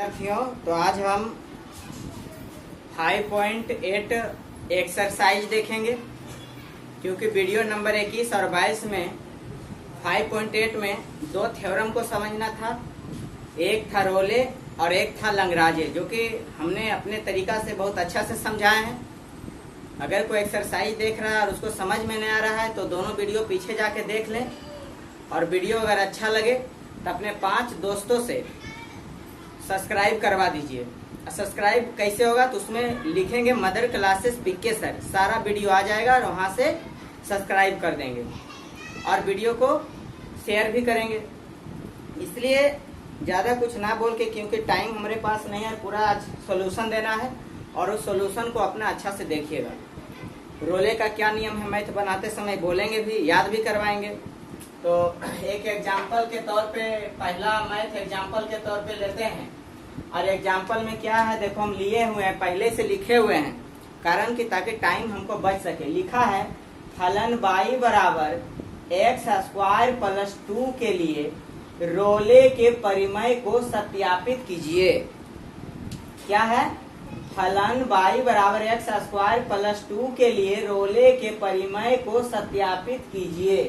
विद्यार्थियों, तो आज हम 5.8 एक्सरसाइज देखेंगे क्योंकि वीडियो नंबर 21 और 22 में 5.8 में दो थ्योरम को समझना था। एक था रोले और एक था लंगराजे, जो कि हमने अपने तरीका से बहुत अच्छा से समझाए हैं। अगर कोई एक्सरसाइज देख रहा है और उसको समझ में नहीं आ रहा है तो दोनों वीडियो पीछे जाके देख लें, और वीडियो अगर अच्छा लगे तो अपने 5 दोस्तों से सब्सक्राइब करवा दीजिए। सब्सक्राइब कैसे होगा तो उसमें लिखेंगे मदर क्लासेस पीके सर, सारा वीडियो आ जाएगा और वहाँ से सब्सक्राइब कर देंगे और वीडियो को शेयर भी करेंगे। इसलिए ज़्यादा कुछ ना बोल के, क्योंकि टाइम हमारे पास नहीं है, पूरा आज सोल्यूशन देना है और उस सोल्यूशन को अपना अच्छा से देखिएगा। रोले का क्या नियम है मैथ बनाते समय बोलेंगे भी, याद भी करवाएंगे। तो एक एग्जाम्पल के तौर पे, पहला मैथ एग्जाम्पल के तौर पे लेते हैं। और एग्जाम्पल में क्या है देखो, हम लिए हुए हैं, पहले से लिखे हुए हैं, कारण कि ताकि टाइम हमको बच सके। लिखा है फलन y बराबर x² + 2 के लिए रोले के परिमेय को सत्यापित कीजिए। क्या है? फलन y बराबर x² + 2 के लिए रोले के परिमेय को सत्यापित कीजिए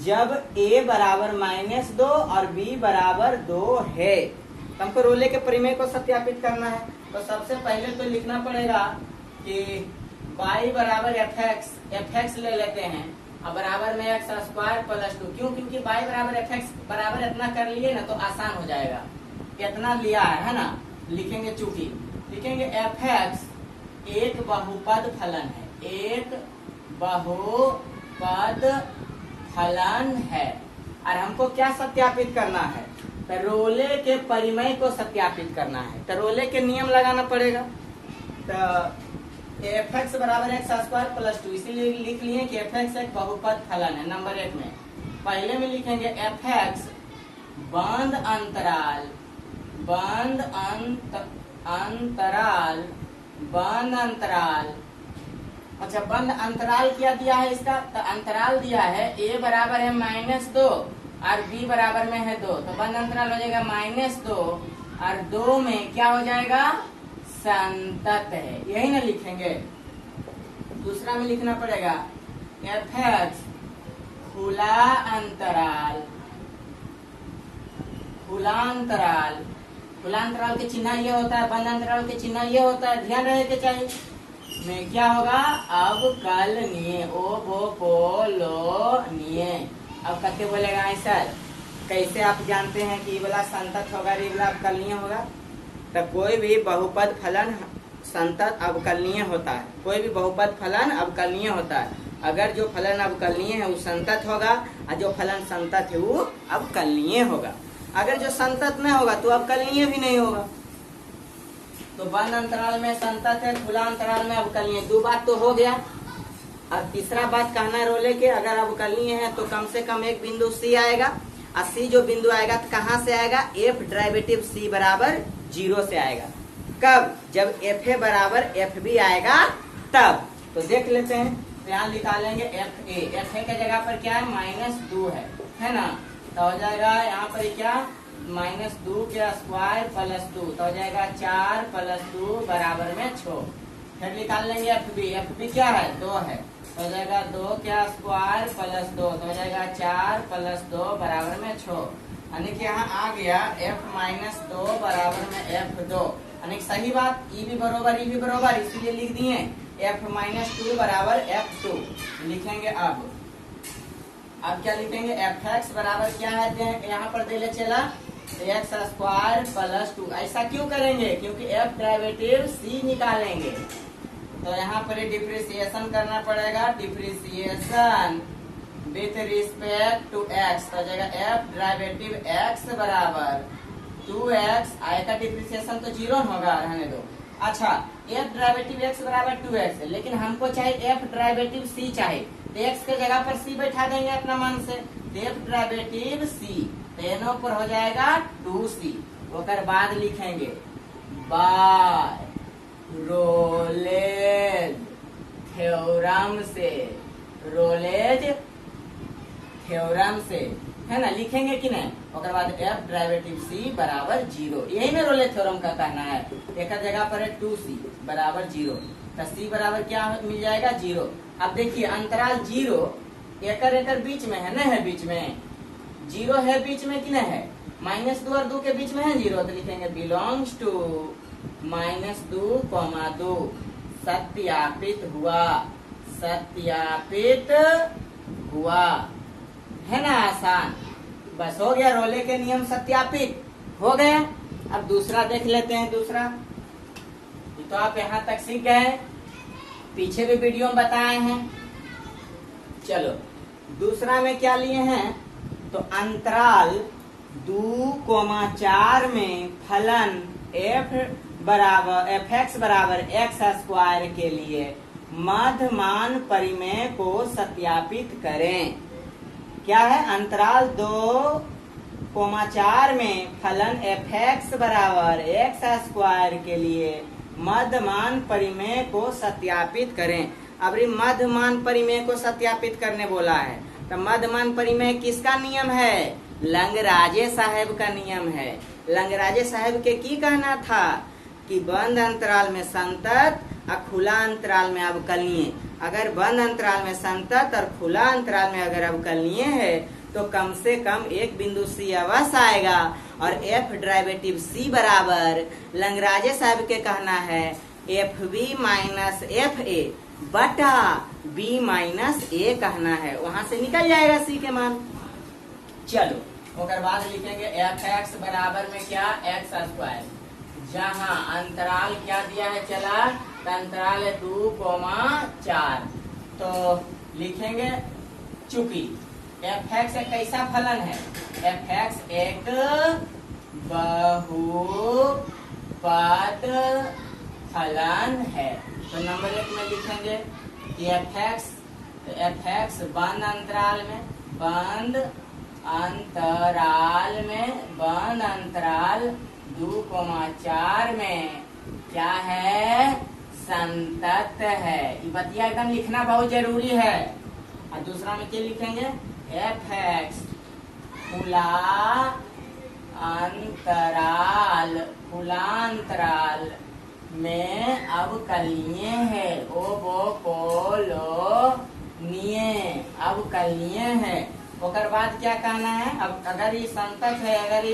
जब a बराबर -2 और b बराबर 2 है। तो हमको रोले के परिमेय को सत्यापित करना है। तो सबसे पहले तो लिखना पड़ेगा कि y बराबर fx ले लेते हैं और बराबर में x² + 2। क्यों? क्योंकि y बराबर fx बराबर इतना कर लिए ना तो आसान हो जाएगा। इतना लिया है ना, लिखेंगे चूंकि लिखेंगे fx एक बहुपद फलन है, एक बहुपद फलन है। और हमको क्या सत्यापित करना है? तो रोले के परिमेय को सत्यापित करना है। तो रोले के नियम लगाना पड़ेगा। तो fx बराबर x² + 2, इसीलिए लिख लिए कि fx एक बहुपद फलन है। नंबर 1 में पहले में लिखेंगे fx बंद अंतराल। अच्छा, बंद अंतराल क्या दिया है इसका? तो अंतराल दिया है a बराबर है -2 और b बराबर में है 2। तो बंद अंतराल हो जाएगा -2 और 2 में क्या हो जाएगा? संतत है। यही ना लिखेंगे। दूसरा में लिखना पड़ेगा fx खुला अंतराल के चिन्ह ये होता है, बंद अंतराल के चिन्ह ये होता है, ध्यान रहे के चाहिए। में क्या होगा? अवकलनीय, अब कते बोलेगा सर? कैसे आप जानते हैं कि ये वाला संतत होगा, ये वाला अवकलनीय होगा? तो कोई भी बहुपद फलन संतत अवकलनीय होता है। कोई भी बहुपद फलन अवकलनीय होता है। अगर जो फलन अवकलनीय है वो संतत होगा और जो फलन संतत है वो अवकलनीय होगा। अगर जो संतत न होगा तो अवकलनीय भी नहीं होगा। तो बंद अंतराल में संतत है, खुला अंतराल में अवकलनीय। 2 बात तो हो गया। अब तीसरा बात कहना है रोले के, अगर अवकलनीय है तो कम से कम एक बिंदु C आएगा। और C जो बिंदु आएगा तो कहाँ से आएगा? f डेरिवेटिव C बराबर 0 से आएगा। कब? जब fa बराबर fb आएगा तब। तो देख लेते हैं। तो यहाँ निकालेंगे fa के जगह पर क्या है? -2 है ना? तो हो जाएगा यहाँ पर क्या? -2 के स्क्वायर + 2, तो हो जाएगा 4 + 2 बराबर में 6। फिर निकाल लेंगे fb क्या है? 2 है, तो हो जाएगा 2 के स्क्वायर + 2, तो हो जाएगा 4 + 2 बराबर में 6। यानी कि यहाँ आ गया f-2 बराबर में f2। यानी सही बात, ई भी बरोबर, इसीलिए लिख दिए f-2 बराबर f2 लिखेंगे। अब क्या लिखेंगे? fx बराबर क्या है? यहाँ पर दे ले चला x² + 2। ऐसा क्यों करेंगे? क्योंकि f डेरिवेटिव c निकालेंगे। तो यहाँ पर डिफ्रेंशिएशन करना पड़ेगा। Differentiation with respect to x, तो जाएगा f डेरिवेटिव x बराबर 2x आएगा। डिफ्रेंशिएशन तो 0 होगा, रहने दो। अच्छा, f डेरिवेटिव x बराबर 2x, लेकिन हमको चाहिए f डेरिवेटिव c चाहिए। तो x के जगह पर c बैठा देंगे अपना मन से। f डेरिवेटिव c दोनों पर हो जाएगा 2c। ओकर बाद लिखेंगे बाय रोलेज थ्योरम से है ना, लिखेंगे कि नहीं। और बाद एफ डेरिवेटिव सी बराबर 0, यही ना रोले थ्योरम का कहना है। एक जगह पर है 2c बराबर 0, तो c बराबर क्या मिल जाएगा 0। अब देखिए अंतराल 0 एकर बीच में है ना, है बीच में 0 है बीच में कि नहीं है, -2 और 2 के बीच में है 0, तो लिखेंगे बिलोंग्स टू -2, सत्यापित हुआ, सत्यापित हुआ, है ना आसान। बस हो गया, रोले के नियम सत्यापित हो गया। अब दूसरा देख लेते हैं। दूसरा तो आप यहाँ तक सीख गए, पीछे भी वीडियो में बताए हैं। चलो दूसरा में क्या लिए हैं, तो अंतराल 2,4 में फलन f(x) बराबर x² के लिए मध्यमान परिमेय को सत्यापित करें। क्या है, अंतराल 2,4 में फलन f(x) बराबर x² के लिए मध्यमान परिमेय को सत्यापित करें। अब मध्यमान परिमेय को सत्यापित करने बोला है, तो मध्यमान परिमेय किसका नियम है, लंगराजे साहब का नियम है। लंगराजे साहब के की कहना था कि बंद अंतराल में संतत और खुला अंतराल में अवकलनीय। अगर बंद अंतराल में संतत और खुला अंतराल में अगर अवकलनीय है तो कम से कम एक बिंदु C अवश्य आएगा, और f डेरिवेटिव C बराबर लंगराजे साहब के कहना है FB माइनस FA बटा B माइनस A कहना है, वहां से निकल जाएगा C के मान। चलो ओकर बाद लिखेंगे f(x) बराबर में क्या, x², जहाँ अंतराल क्या दिया है चला, तो अंतराल है 2,4, तो लिखेंगे चूंकि f(x) एक कैसा फलन है, f(x) एक बहुपद फलन है। तो नंबर 1 में लिखेंगे कि f(x) बंद अंतराल में 2,4 में क्या है, संतत है। ये बतिया एकदम लिखना बहुत जरूरी है। और दूसरा में क्या लिखेंगे, f(x) खुला अंतराल में अवकलनीय है, अवकलनीय है। ओकर बाद क्या कहना है, अब अगर ये संतत है, अगर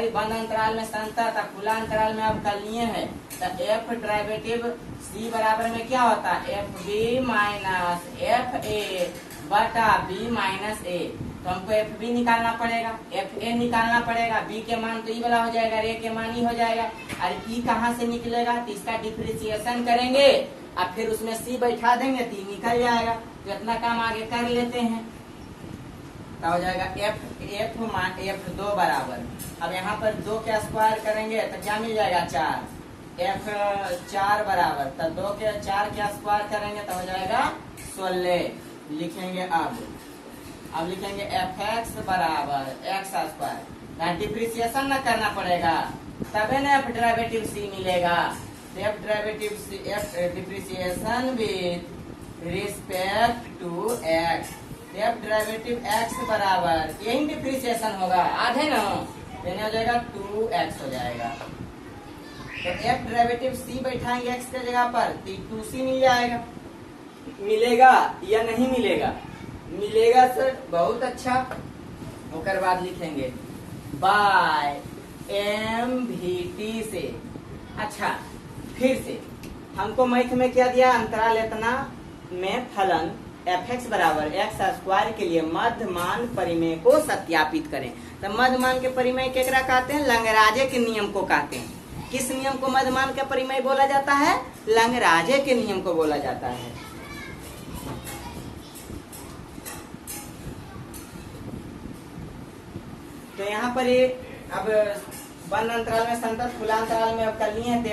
ये बंद अंतराल में संतत और खुला अंतराल में अवकलनीय है, तो f डेरिवेटिव C बराबर में क्या होता है, FB माइनस FA बटा B माइनस A। तो हमको FB निकालना पड़ेगा, FA निकालना पड़ेगा, B के मान तो ई वाला हो जाएगा, A के मान ई हो जाएगा। और ई कहाँ से निकलेगा, तो इसका डिफरेंशिएशन करेंगे और फिर उसमें C बैठा देंगे तो निकल जाएगा। तो इतना काम आगे कर लेते हैं, तो हो जाएगा F2 बराबर, अब यहाँ पर 2 के स्क्वायर करेंगे तो क्या मिल जाएगा 4, F4 बराबर, तो 2 के 4 के स्क्वायर करेंगे तो हो जाएगा 16। लिखेंगे अब लिखेंगे f(x) बराबर x², यहाँ डिफ्रेंशिएशन न करना पड़ेगा, तबे ना f डेरिवेटिव C मिलेगा। f derivative C, f differentiation with respect to x, f derivative x बराबर, यही डिफ्रेंशिएशन होगा, आधे ना देने हो जाएगा 2x हो जाएगा। तो f डेरिवेटिव C बैठाएंगे x के जगह पर, 2c मिल जाएगा। मिलेगा या नहीं मिलेगा, मिलेगा सर, बहुत अच्छा। ओकर बाद लिखेंगे बाय MVT से। अच्छा फिर से हमको मैथ में क्या दिया, अंतराल इतना में फलन f(x) बराबर x² के लिए मध्यमान परिमेय को सत्यापित करें। तो मध्यमान के परिमेय केकरा कहते हैं, लंगराजे के नियम को कहते हैं। किस नियम को मध्यमान का परिमेय बोला जाता है, लंगराजे के नियम को बोला जाता है। तो यहाँ पर ये अब बंद अंतराल में संतत, खुला अंतराल में अवकलनीय है, तो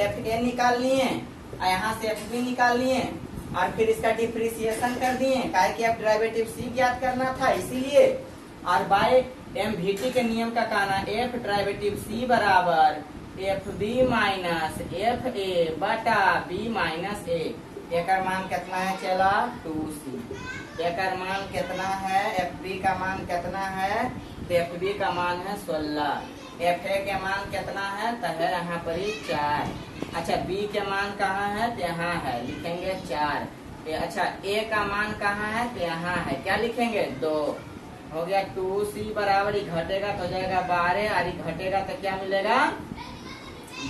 FA निकाल लिए और यहाँ से FB निकाल लिए और फिर इसका डिफ्रेंशिएशन कर दिए, काहे कि अब डेरिवेटिव C ज्ञात करना था इसीलिए। और बाय MVT के नियम का कहना f डेरिवेटिव C बराबर FB माइनस FA बटा B माइनस A। एक मान कितना है चला 2c। ए का मान कितना है, एफ बी का मान कितना है, तो एफ बी का मान है 16, एफ ए के मान कितना है, तो है यहाँ पर ही 4। अच्छा बी के मान कहाँ है, तो यहाँ है, लिखेंगे 4। अच्छा ए का मान कहाँ है, तो यहाँ है, क्या लिखेंगे 2। हो गया 2c बराबर, घटेगा तो हो जाएगा 12 और घटेगा तो क्या मिलेगा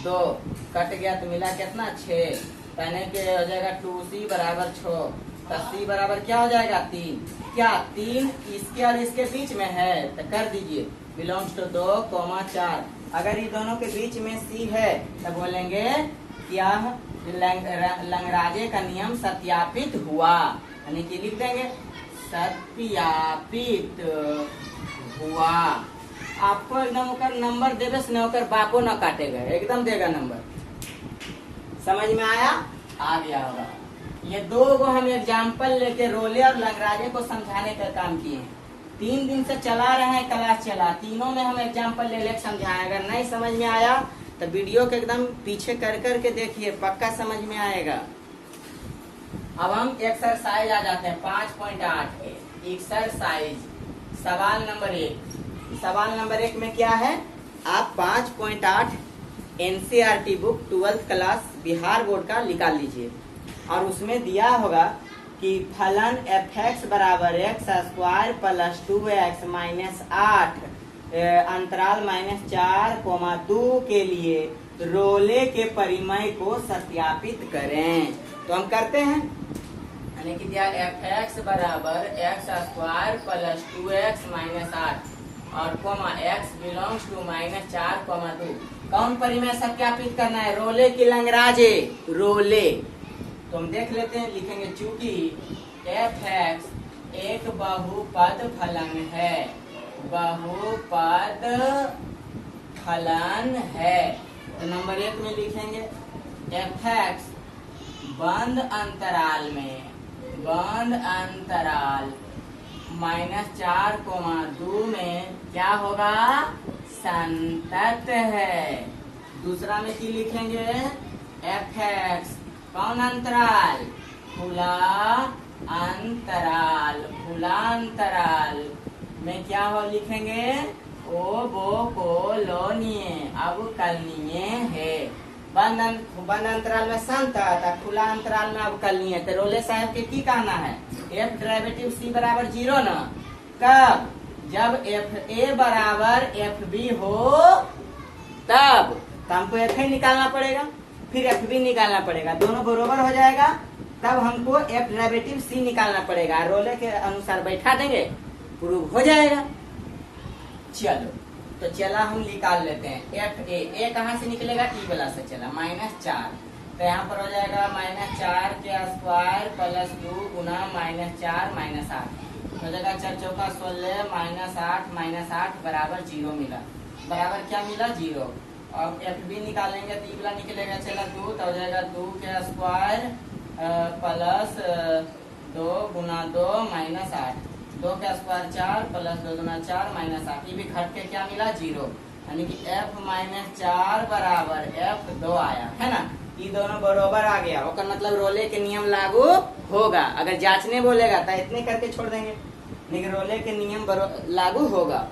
2, कट गया तो मिला कितना 6, यानी कि हो जाएगा 2c बराबर 6, तो c बराबर क्या हो जाएगा 3। क्या 3 इसके और इसके बीच में है, तो कर दीजिए बिलोंग्स टू 2,4। अगर ये दोनों के बीच में c है तो बोलेंगे क्या लंगराजे का नियम सत्यापित हुआ, यानी कि लिख देंगे सत्यापित हुआ। आपको एकदम ओकर नंबर देवे से ओकर बापो न काटेगा, एकदम देगा नंबर। समझ में आया, आ गया होगा। ये 2 गो हम एग्जाम्पल लेके रोले और लंगराजे को समझाने का काम किए हैं। 3 दिन से चला रहे हैं, क्लास चला, तीनों में हम एग्जाम्पल ले लेके समझाएं। अगर नहीं समझ में आया तो वीडियो के एकदम पीछे कर करके देखिए, पक्का समझ में आएगा। अब हम एक्सरसाइज आ जाते हैं 5.8 के एक्सरसाइज। सवाल नंबर 1। सवाल नंबर 1 में क्या है, आप 5.8 NCERT book 12th class Bihar board का निकाल लीजिए, और उसमें दिया होगा कि फलन fx बराबर x square plus 2x minus 8 अंतराल -4,2 के लिए रोले के परिमेय को सत्यापित करें। तो हम करते हैं, यानी कि दिया fx बराबर x square plus 2x minus 8 और कोमा x बिलोंग्स टू -4,2। कौन परिमेय सत्यापित करना है, रोले की लंगराजे, रोले। तो हम देख लेते हैं, लिखेंगे चूंकि fx एक बहुपद फलन है, बहुपद फलन है, तो नंबर 1 में लिखेंगे fx बंद अंतराल में, बंद अंतराल -4,2 में क्या होगा, संतत है। दूसरा में की लिखेंगे fx कौन अंतराल, खुला अंतराल, खुला अंतराल में क्या हो लिखेंगे ओ बो को लोनिये अवकलनीय है। बंद अंतराल में संतत, खुला अंतराल में अवकलनीय। तो रोले साहब के की कहना है, एफ डेरिवेटिव सी बराबर 0 न, कब, जब एफ ए बराबर एफ बी हो तब। तो हमको एफ ए निकालना पड़ेगा, फिर एफ बी निकालना पड़ेगा, दोनों बरोबर हो जाएगा, तब हमको एफ डेरिवेटिव सी निकालना पड़ेगा। रोले के अनुसार बैठा देंगे, प्रूव हो जाएगा। चलो तो चला हम निकाल लेते हैं एफ ए कहाँ से निकलेगा, ई वाला से चला -4, तो यहाँ पर हो जाएगा -4 के स्क्वायर प्लस 2 गुना -4 -8 हो जाएगा 4 चौका 16 -8 बराबर 0 मिला, बराबर क्या मिला 0। और एफ बी निकालेंगे तो ई वाला निकलेगा चला 2, तो हो जाएगा 2 के स्क्वायर प्लस 2 गुना 2 -8, 2 का स्क्वायर 4 प्लस 2 गुना 4 -8, ये भी घट के क्या मिला 0, यानी कि f -4 बराबर f2 आया है ना। ये दोनों बराबर आ गया, और मतलब रोले के नियम लागू होगा। अगर जांचने बोलेगा तो इतने करके छोड़ देंगे, लेकिन रोले के नियम लागू होगा।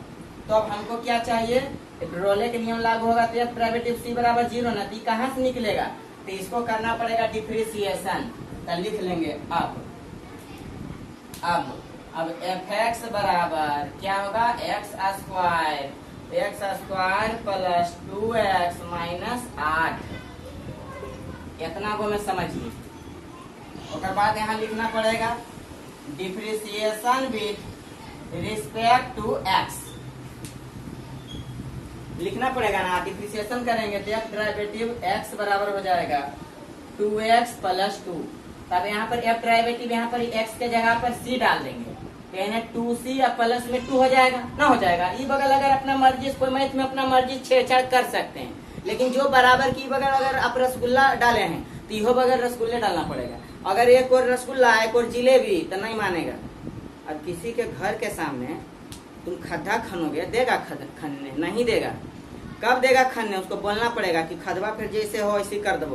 तो अब हमको क्या चाहिए, रोले के नियम लागू होगा तो एफ डेरिवेटिव सी बराबर 0 ना, तो कहाँ से निकलेगा, तो इसको करना पड़ेगा डिफ्रेंशिएशन। तो लिख लेंगे अब fx बराबर क्या होगा, x square plus 2x minus 8, इतना को मैं समझिए। उसके बाद यहाँ लिखना पड़ेगा differentiation with respect to x, लिखना पड़ेगा ना। डिफ्रेंशिएशन करेंगे तो एफ डेरिवेटिव x बराबर हो जाएगा 2x प्लस 2, तब यहाँ पर एफ डेरिवेटिव यहाँ पर x के जगह पर c डाल देंगे, तो 2c या प्लस में 2 हो जाएगा ना, हो जाएगा। ई बगल अगर अपना मर्जी, कोई मैथ में अपना मर्जी छेड़छाड़ कर सकते हैं, लेकिन जो बराबर की बगल अगर आप रसगुल्ला डाले हैं तो इहो बगल रसगुल्ले डालना पड़ेगा। अगर एक और रसगुल्ला एक और जिलेबी तो नहीं मानेगा। अब किसी के घर के सामने तुम खड्डा खनोगे, देगा खनने, नहीं देगा। कब देगा खनने, उसको बोलना पड़ेगा कि खदवा फिर जैसे हो ऐसे कर दो,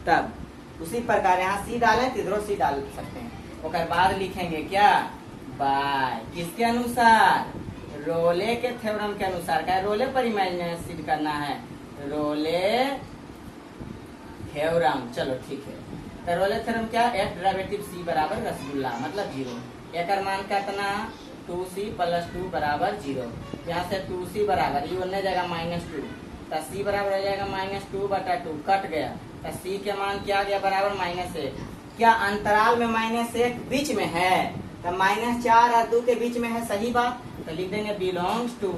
तब उसी प्रकार यहाँ सी डालें तो इधरों सी डाल सकते हैं। उसके बाद लिखेंगे क्या, बाय। किसके अनुसार, रोले के थ्योरम के अनुसार। क्या रोले परिमेय में सिद्ध करना है, रोले थ्योरम। चलो ठीक है, तो रोले थ्योरम क्या, एफ डेरिवेटिव सी बराबर रसगुल्ला मतलब 0। एक मान कितना, 2c + 2 बराबर 0। यहाँ से 2c बराबर ये बनने जाएगा -2, तो c बराबर हो जाएगा -2/2, कट गया। तो c के मान क्या गया, बराबर -1। क्या अंतराल में -1 बीच में है, तो -4 और 2 के बीच में है, सही बात। तो लिख देंगे बिलोंग्स टू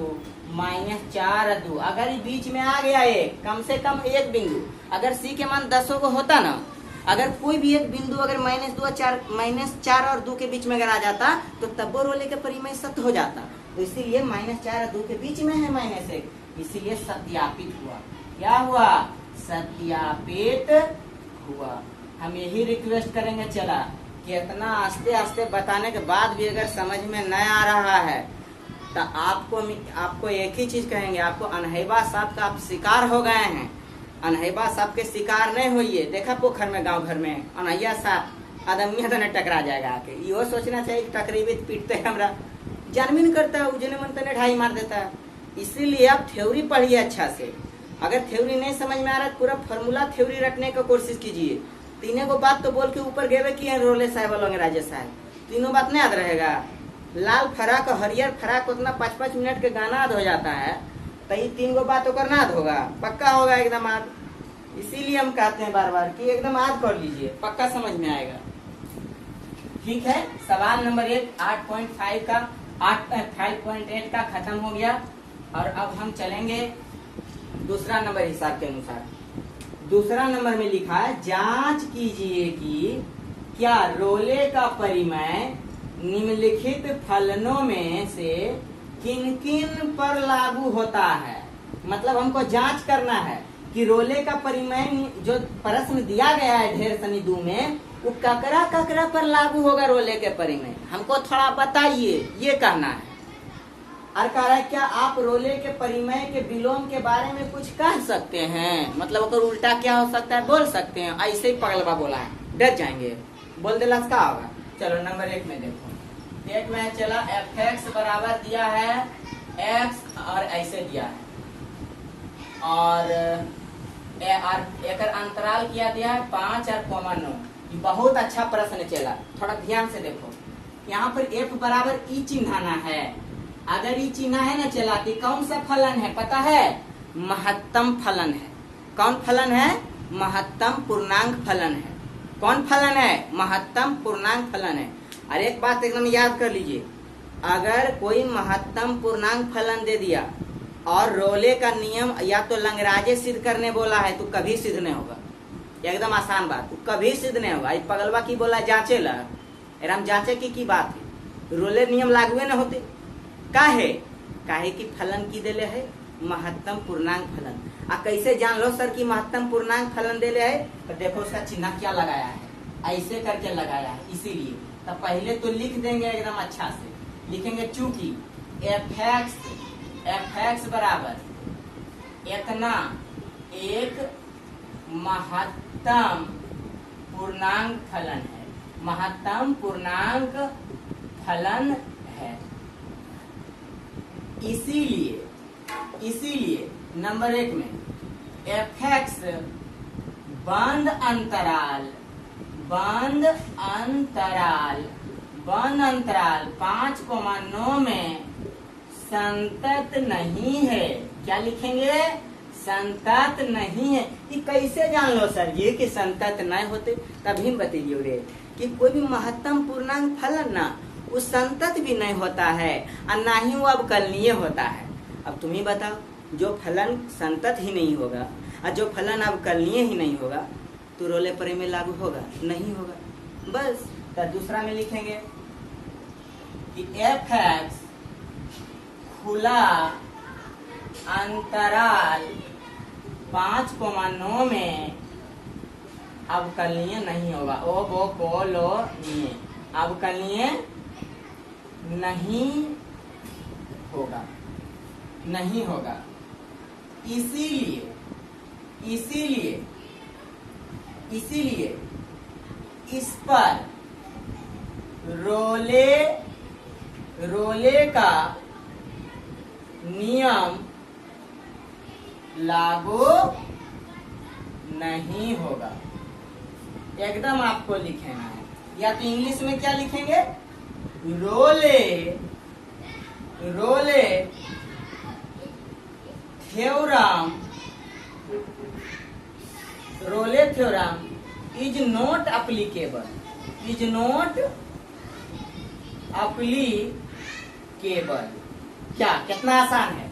-4 और 2। अगर ये बीच में आ गया एक, कम से कम एक बिंदु, अगर c के मान 10 को होता ना, अगर कोई भी एक बिंदु अगर -4 और 2 के बीच में अगर आ जाता तो तब वो रोले का परिमेय सत्य हो जाता। तो इसीलिए -4 और 2 के बीच में है -1, इसीलिए सत्यापित हुआ। क्या हुआ, सत्यापित हुआ। हम यही रिक्वेस्ट करेंगे, चला कि इतना आस्ते आस्ते बताने के बाद भी अगर समझ में न आ रहा है तो आपको एक ही चीज कहेंगे, आपको अनहैबा साहब का आप शिकार हो गए हैं। अनहैबा साहब के शिकार नहीं होइए। देखा पोखर में, गांव घर में अनहैया साहब आदमिया तो नहीं टकरा जाएगा आके। यो सोचना चाहिए कि टकरेबे पीटते हमरा, जानबी नहीं करता, उजने मन तने ढाई मार देता है। इसीलिए आप थ्योरी पढ़िए अच्छा से। अगर थ्योरी नहीं समझ में आ रहा है, पूरा फॉर्मूला थ्योरी रटने की कोशिश कीजिए। तीनों को बात तो बोल के ऊपर गेवे किए रोले साहब और राजे साहब, तीनों बात नहीं याद रहेगा। लाल फराक और हरियर फराक उतना 5-5 मिनट के गाना याद हो जाता है, तो ये 3 गो बात होकर याद होगा, पक्का होगा एकदम याद। इसीलिए हम कहते हैं बार बार कि एकदम याद कर लीजिए, पक्का समझ में आएगा। ठीक है, सवाल नंबर 1 8.5 का 5.8 का खत्म हो गया। और अब हम चलेंगे दूसरा नंबर हिसाब के अनुसार। दूसरा नंबर में लिखा है, जांच कीजिए कि क्या रोले का परिमेय निम्नलिखित फलनों में से किन किन पर लागू होता है। मतलब हमको जांच करना है कि रोले का परिमेय जो प्रश्न दिया गया है ढेर सनी 2 में, वो ककरा ककरा पर लागू होगा रोले के परिमेय, हमको थोड़ा बताइए, ये कहना है। और कह रहा है, क्या आप रोले के परिमेय के विलोम के बारे में कुछ कह सकते हैं। मतलब अगर उल्टा क्या हो सकता है बोल सकते हैं। ऐसे ही पगलवा बोला है, डर जाएंगे, बोल देला क्या होगा। चलो नंबर 1 में देखो, 1 में चला fx बराबर दिया है x और ऐसे दिया है, और एक अंतराल किया दिया है 5 और 9। बहुत अच्छा प्रश्न चला, थोड़ा ध्यान से देखो। यहाँ पर f बराबर ई चिन्हाना है। अगर ई चिन्ह है ना चलाती, कौन सा फलन है पता है, महत्तम फलन है। कौन फलन है, महत्तम पूर्णांक फलन है। कौन फलन है, महत्तम पूर्णांक फलन है। और एक बात एकदम याद कर लीजिए, अगर कोई महत्तम पूर्णांक फलन दे दिया और रोले का नियम या तो लंगराजे सिद्ध करने बोला है, तो कभी सिद्ध नहीं होगा। एकदम आसान बात, तो कभी सिद्ध नहीं होगा। पगलवा की बोला जांचे ला, एकदम जांचे की बात है, रोले नियम लागू न होते। काहे कि फलन की देले है महत्तम पूर्णांक फलन। आ कैसे जान लो सर कि महत्तम पूर्णांक फलन देले है, तो देखो उसका चिन्ह क्या लगाया है, ऐसे करके लगाया है। इसीलिए तो पहले तो लिख देंगे एकदम अच्छा से, लिखेंगे चूंकि fx बराबर इतना एक महत्तम पूर्णांक फलन है, महत्तम पूर्णांक फलन है। इसीलिए नंबर 1 में fx बंद अंतराल 5,9 में संतत नहीं है। क्या लिखेंगे, संतत नहीं है। ये कैसे जान लो सर ये कि संतत नहीं होते, तभी बताइए रे कि कोई भी महत्तम पूर्णांक फलन ना वो संतत भी नहीं होता है और ना ही वो अवकलनीय होता है। अब तुम ही बताओ, जो फलन संतत ही नहीं होगा और जो फलन अवकलनीय ही नहीं होगा तो रोले परिमेय लागू होगा नहीं होगा। बस तो दूसरा में लिखेंगे कि fx खुला अंतराल 5,9 में अवकलनीय नहीं होगा। अवकलनीय नहीं होगा। इसीलिए इस पर रोले का नियम लागू नहीं होगा। एकदम आपको लिखना है, या तो इंग्लिश में क्या लिखेंगे, रोले थ्योरम इज नॉट अप्लीकेबल। क्या, कितना आसान है।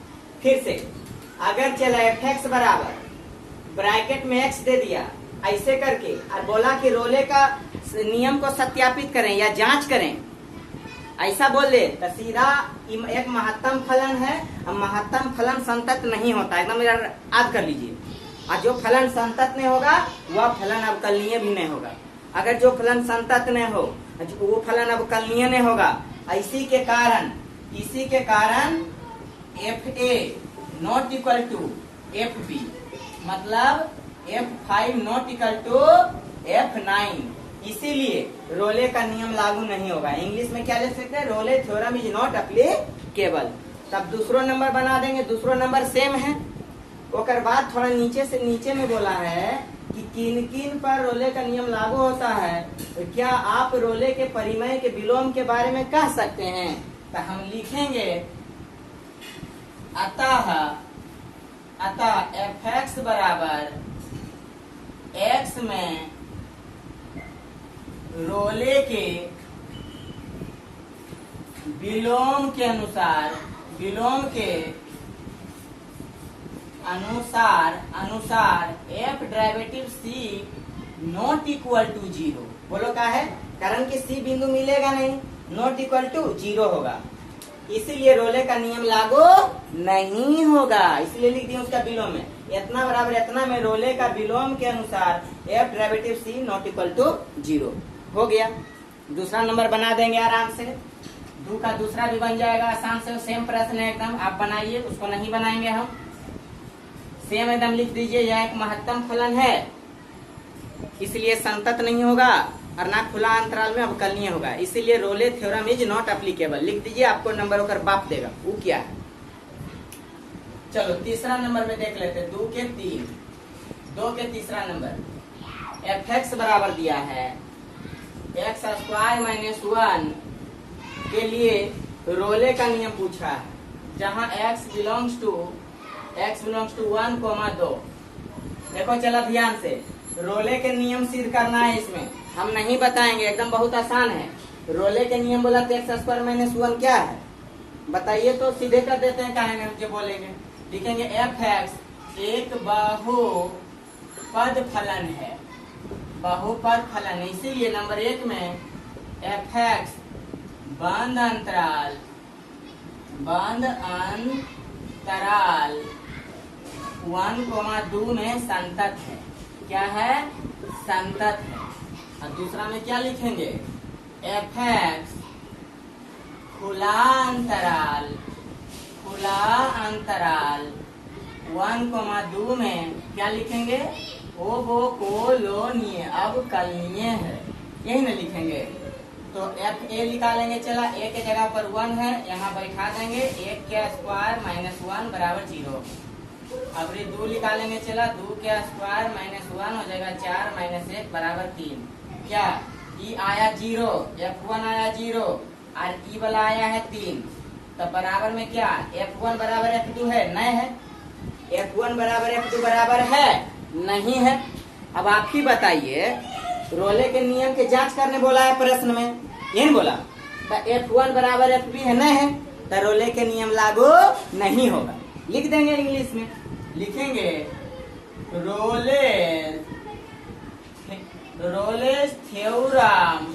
फिर से, अगर चला f(x) बराबर ब्रैकेट में x दे दिया ऐसे करके और बोला कि रोले का नियम को सत्यापित करें या जांच करें, ऐसा बोल दे तो सीधा एक महत्तम फलन है, और महत्तम फलन संतत नहीं होता, एकदम याद कर लीजिए। और जो फलन संतत नहीं होगा वह फलन अवकलनीय भी नहीं होगा। अगर जो फलन संतत नहीं हो वो फलन अवकलनीय नहीं होगा। इसी के कारण fa not equal to fb, मतलब f5 not equal to f9। इसीलिए रोले का नियम लागू नहीं होगा। इंग्लिश में क्या ले सकते हैं, रोले थ्योरम इज नॉट अप्लीकेबल। तब दूसरा नंबर बना देंगे, दूसरा नंबर सेम है। ओकर बाद थोड़ा नीचे में बोला है कि किन किन पर रोले का नियम लागू होता है, तो क्या आप रोले के परिमेय के विलोम के बारे में कह सकते हैं। तो हम लिखेंगे अतः f(x) बराबर x में रोले के विलोम के अनुसार f derivative c not equal to 0। बोलो क्या है, कारण कि c बिंदु मिलेगा नहीं, नॉट इक्वल टू 0 होगा, इसीलिए रोले का नियम लागू नहीं होगा। इसलिए लिख दिया उसका विलोम में इतना बराबर इतना में रोले का विलोम के अनुसार f derivative c not equal to 0 हो गया। दूसरा नंबर बना देंगे आराम से, 2 का दूसरा भी बन जाएगा आसान से। सेम प्रश्न है एकदम, आप बनाइए, उसको नहीं बनाएंगे हम। सेम एकदम लिख दीजिए, यह एक महत्तम फलन है इसलिए संतत नहीं होगा और ना खुला अंतराल में अवकलनीय होगा, इसीलिए रोले थ्योरम इज नॉट एप्लीकेबल। लिख दीजिए, आपको नंबर होकर बाप देगा। वो क्या है, चलो तीसरा नंबर में देख लेते हैं। 2 के तीसरा नंबर f(x) बराबर दिया है x² - 1 के लिए रोले का नियम पूछा है, जहाँ x बिलोंग्स टू 1, 2। देखो चला ध्यान से, रोले के नियम सिद्ध करना है। इसमें हम नहीं बताएंगे, एकदम बहुत आसान है। रोले के नियम बोला तो x² - 1 क्या है बताइए, तो सीधे कर देते हैं, कहेंगे जो बोलेंगे। लिखेंगे f(x) एक बहुपद फलन है, बहुपद फलन है, इसीलिए नंबर 1 में f(x) बंद अंतराल 1,2 में संतत है। क्या है, संतत है। और दूसरा में क्या लिखेंगे, f(x) खुला अंतराल 1,2 में क्या लिखेंगे, अवकलनीय है, यही ना लिखेंगे। तो fa निकालेंगे, चला a के जगह पर 1 है, यहाँ बैठा देंगे, 1² - 1 बराबर 0। अब 2 निकालेंगे, चला 2² - 1 हो जाएगा 4 - 1 बराबर 3। क्या e आया 0, f1 आया 0 और e वाला आया है 3, तो बराबर में क्या f1 बराबर f2 है, नहीं है। f1 बराबर f2 बराबर है, नहीं है। अब आप ही बताइए, रोले के नियम के जांच करने बोला है प्रश्न में, यही बोला, तो f1 बराबर f2 है, नहीं है, तो रोले के नियम लागू नहीं होगा। लिख देंगे इंग्लिश में, लिखेंगे Rolle's theorem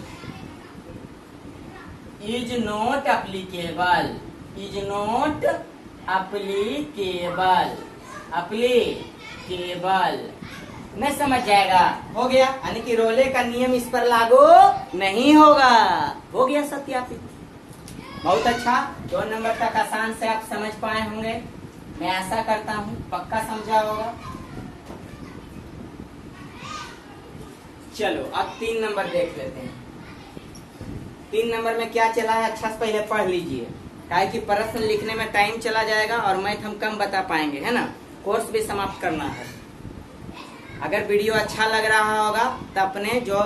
is not applicable, नहीं समझ जाएगा, हो गया। यानी कि रोले का नियम इस पर लागू नहीं होगा, हो गया सत्यापित। बहुत अच्छा, 2 नंबर तक आसान से आप समझ पाए होंगे, मैं आशा करता हूँ पक्का समझा होगा। चलो अब 3 नंबर देख लेते हैं। 3 नंबर में क्या चला है अच्छा से पहले पढ़ लीजिए, काहे कि प्रश्न लिखने में टाइम चला जाएगा और मैथ हम कम बता पाएंगे, है ना। कोर्स भी समाप्त करना है। अगर वीडियो अच्छा लग रहा होगा तो अपने जो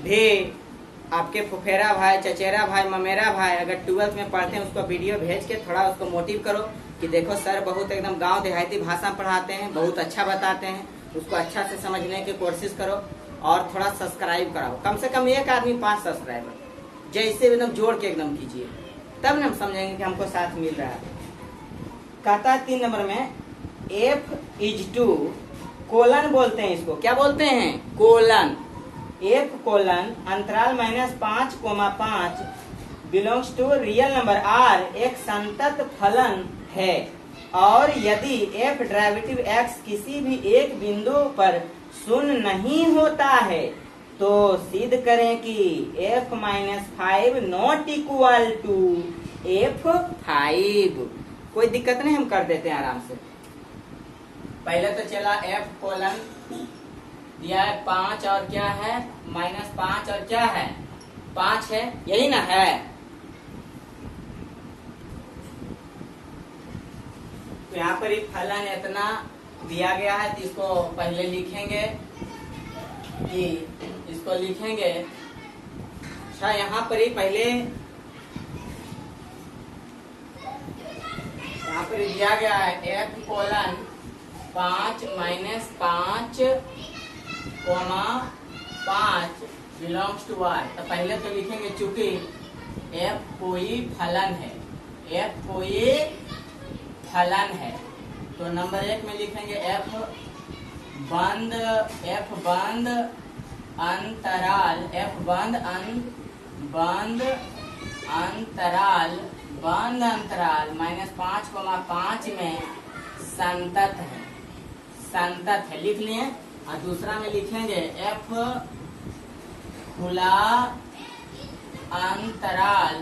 भी आपके फुफेरा भाई, चचेरा भाई, ममेरा भाई अगर 12th में पढ़ते हैं उसको वीडियो भेज के थोड़ा उसको मोटिव करो कि देखो सर बहुत एकदम गांव देहाती भाषा पढ़ाते हैं, बहुत अच्छा बताते हैं, उसको अच्छा से समझने की कोशिश करो और थोड़ा सब्सक्राइब कराओ। कम से कम एक आदमी 5 सब्सक्राइबर जैसे एकदम जोड़ के एकदम कीजिए, तब ना हम समझेंगे कि हमको साथ मिल रहा है। कहता है 3 नंबर में F=2 कोलन बोलते हैं इसको, क्या बोलते हैं? कोलन। F:, अंतराल -5,5 belongs to real number R एक संतत फलन है और यदि F डेरिवेटिव x किसी भी एक बिंदु पर शून्य नहीं होता है तो सिद्ध करें कि F-5 not equal to F5। कोई दिक्कत नहीं, हम कर देते हैं आराम से। पहले तो चला F:, दिया है 5 और क्या है -5 और क्या है 5 है, यही ना है। तो यहाँ पर फलन इतना दिया गया है तो इसको पहले लिखेंगे कि इसको लिखेंगे अच्छा, यहाँ पर ही पहले यहाँ पर दिया गया है F:5 -5, बिलोंग्स टू y। तो पहले तो लिखेंगे चूंकि F कोई फलन है, F कोई फलन है तो नंबर 1 में लिखेंगे F बंद अंतराल -5,5 में संतत है लिख लिए। और दूसरा में लिखेंगे F खुला अंतराल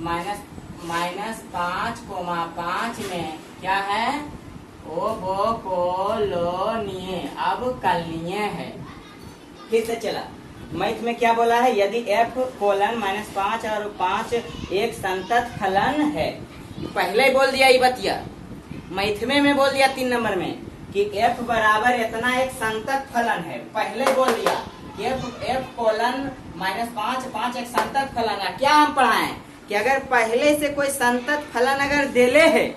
-5,5 में क्या है? ओबोकोलोनीय, अब कलनीय है। फिर से चला, मैथ में क्या बोला है? यदि F:, -5 और 5 एक संतत फलन है, पहले ही बोल दिया ये बतिया, मैथ में बोल दिया 3 नंबर में कि F बराबर इतना एक संतत फलन है, पहले ही बोल दिया कि F:, -5 एक संतत फलन है। क्या हम पढ़ाएं कि अगर पहले से कोई संतत फलन अगर देले है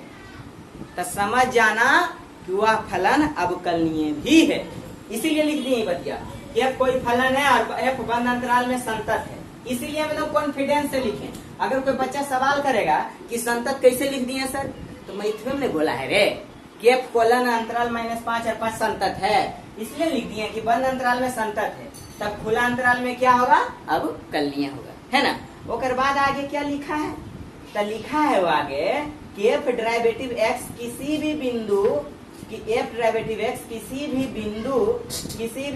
तो समझ जाना कि वह फलन अवकलनीय भी है, इसीलिए लिख दिए बतिया कि F कोई फलन है और F बंद अंतराल में संतत है, इसीलिए हम लोग कॉन्फिडेंस से लिखें। अगर कोई बच्चा सवाल करेगा कि संतत कैसे लिख दिए सर, तो मैथ में बोला है रे कि F:, अंतराल -5 और 5 संतत है, इसलिए लिख दिए कि बंद अंतराल में संतत है, तब खुला अंतराल में क्या होगा? अब कलनीय होगा, है ना। ओकर बाद आगे क्या लिखा है? तो लिखा है वो आगे कि F डेरिवेटिव x किसी भी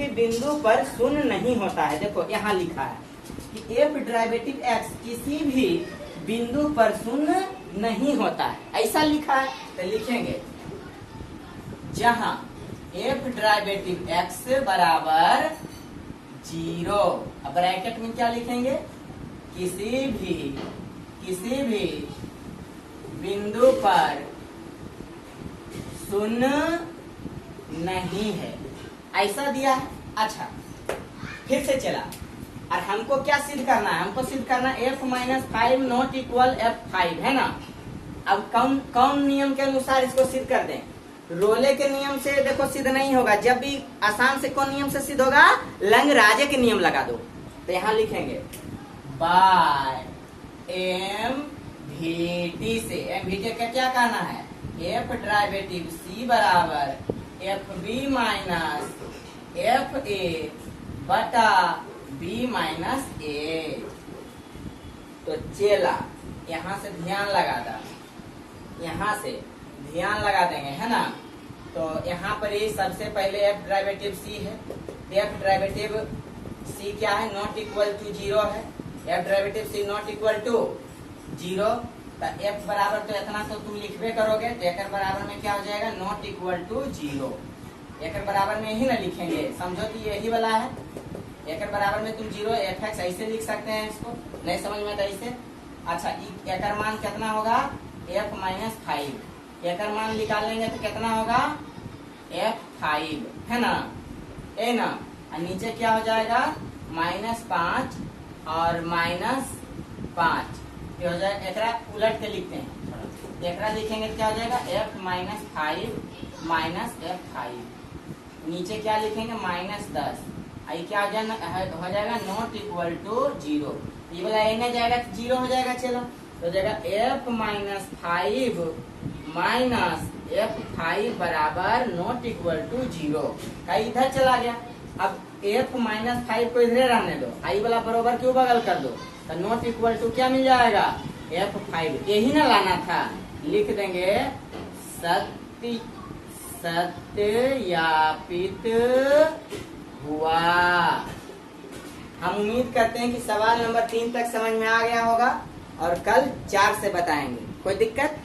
बिंदु पर शून्य नहीं होता है। देखो यहाँ लिखा है कि F डेरिवेटिव x किसी भी बिंदु पर शून्य नहीं होता है, ऐसा लिखा है। तो लिखेंगे जहां F डेरिवेटिव x बराबर 0, अब ब्रैकेट में क्या लिखेंगे? किसी भी बिंदु पर शून्य नहीं है, ऐसा दिया है। अच्छा, फिर से चला, और हमको क्या सिद्ध करना है? हमको सिद्ध करना F-5 नॉट इक्वल F5, है ना। अब कौन नियम के अनुसार इसको सिद्ध कर दें? रोले के नियम से देखो सिद्ध नहीं होगा, जब भी आसान से कौन नियम से सिद्ध होगा? लंग-राजे के नियम लगा दो। तो यहाँ लिखेंगे बाय MVT से, MVT का क्या कहना है? F डेरिवेटिव C बराबर FB माइनस FA बटा B माइनस A। तो चेला यहाँ से ध्यान लगा दा, यहाँ से ध्यान लगा देंगे, है ना। तो यहाँ पर ये सबसे पहले F डेरिवेटिव C है, F डेरिवेटिव C क्या है? नॉट इक्वल टू 0 है। F derivative C not equal to 0, तो F बराबर तो इतना तो तुम लिखबे करोगे, तो एक बराबर में क्या हो जाएगा? Not equal to 0। एक बराबर में यही ना लिखेंगे, समझो तो यही वाला है। एक बराबर में तुम 0 fx ऐसे लिख सकते हैं, इसको नहीं समझ में तो ऐसे। अच्छा एक मान कितना होगा f माइनस 5, एक मान निकाल लेंगे तो कितना होगा f5 है ना, ए ना। और नीचे क्या हो जाएगा -5 और -5 ये हो जाएगा। एकरा उलट के लिखते हैं, एकरा लिखेंगे तो क्या हो जाएगा f माइनस 5 माइनस f5, नीचे क्या लिखेंगे -10, आई क्या हो जाएगा नॉट इक्वल टू 0, ये वाला ए नहीं जाएगा तो 0 हो जाएगा। चलो तो जाएगा f माइनस 5 माइनस f5 बराबर नॉट इक्वल टू 0, का इधर चला गया। अब f माइनस 5 को इधर रहने दो, आई वाला बराबर क्यों बगल कर दो, तो नॉट इक्वल टू क्या मिल जाएगा f5, यही ना लाना था, लिख देंगे सत्यापित हुआ। हम उम्मीद करते हैं कि सवाल नंबर 3 तक समझ में आ गया होगा और कल 4 से बताएंगे। कोई दिक्कत?